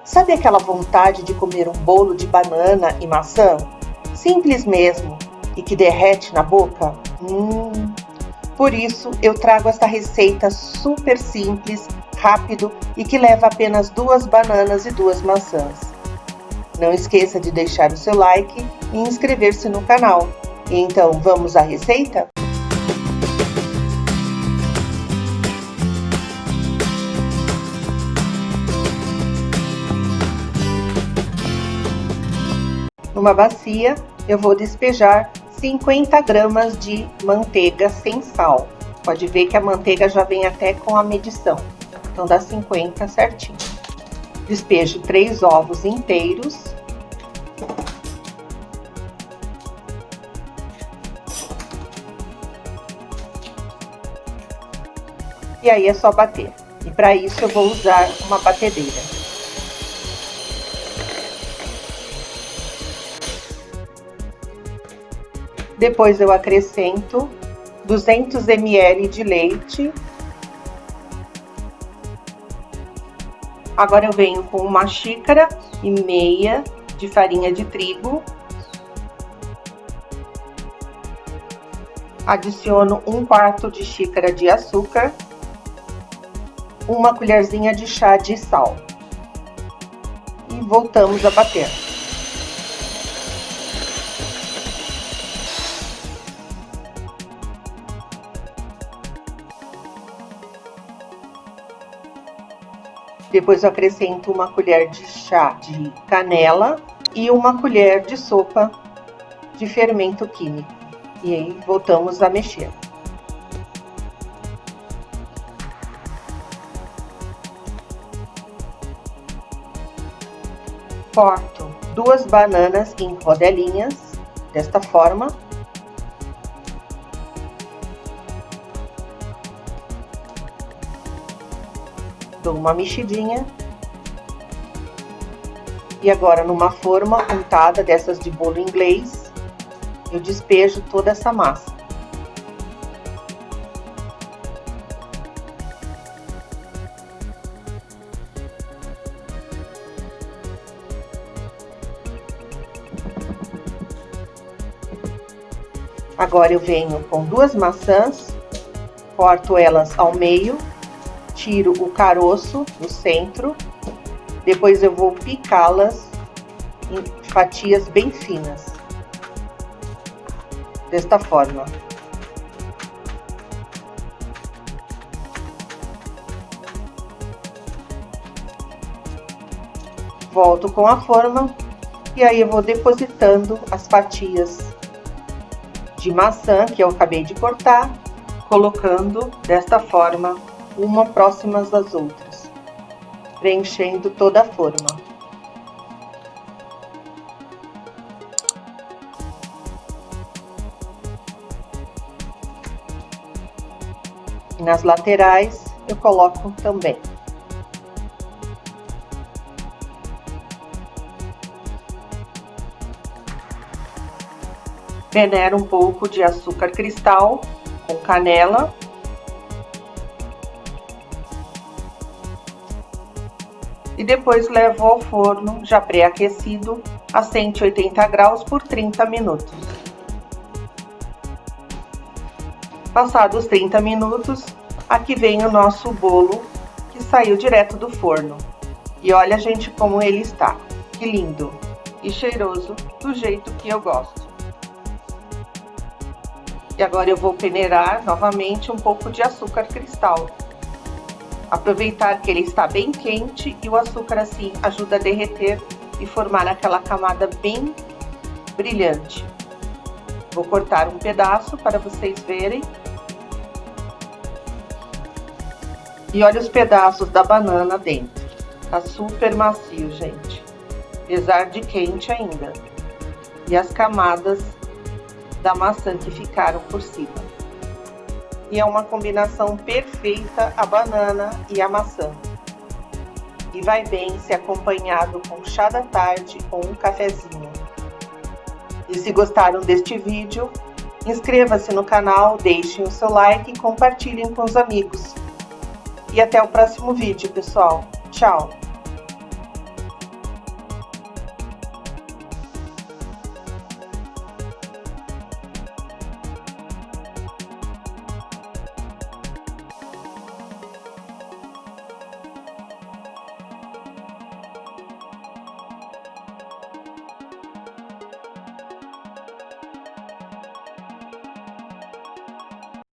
Sabe aquela vontade de comer um bolo de banana e maçã? Simples mesmo, e que derrete na boca? Por isso, eu trago esta receita super simples, rápido e que leva apenas 2 bananas e 2 maçãs. Não esqueça de deixar o seu like e inscrever-se no canal. Então, vamos à receita? Numa bacia, eu vou despejar 50 gramas de manteiga sem sal. Pode ver que a manteiga já vem até com a medição, então dá 50 certinho. Despejo 3 ovos inteiros. E aí é só bater. E para isso eu vou usar uma batedeira. Depois eu acrescento 200 ml de leite. Agora eu venho com 1,5 xícara de farinha de trigo. Adiciono 1/4 de xícara de açúcar. 1 colherzinha de chá de sal. E voltamos a bater. Depois eu acrescento 1 colher de chá de canela e 1 colher de sopa de fermento químico. E aí voltamos a mexer. Corto 2 bananas em rodelinhas, desta forma. Dou uma mexidinha. E agora, numa forma untada dessas de bolo inglês, eu despejo toda essa massa. Agora eu venho com 2 maçãs, corto elas ao meio. Tiro o caroço do centro, depois eu vou picá-las em fatias bem finas, desta forma. Volto com a forma e aí eu vou depositando as fatias de maçã que eu acabei de cortar, colocando desta forma, uma próximas das outras, preenchendo toda a forma. E nas laterais eu coloco também. Peneiro um pouco de açúcar cristal com canela. E depois levo ao forno, já pré-aquecido, a 180 graus por 30 minutos. Passados 30 minutos, aqui vem o nosso bolo que saiu direto do forno. E olha, gente, como ele está. Que lindo! E cheiroso, do jeito que eu gosto. E agora eu vou peneirar novamente um pouco de açúcar cristal. Aproveitar que ele está bem quente e o açúcar assim ajuda a derreter e formar aquela camada bem brilhante. Vou cortar um pedaço para vocês verem. E olha os pedaços da banana dentro. Tá super macio, gente. Apesar de quente ainda. E as camadas da maçã que ficaram por cima. E é uma combinação perfeita a banana e a maçã. E vai bem se acompanhado com chá da tarde ou um cafezinho. E se gostaram deste vídeo, inscreva-se no canal, deixem o seu like e compartilhem com os amigos. E até o próximo vídeo, pessoal. Tchau!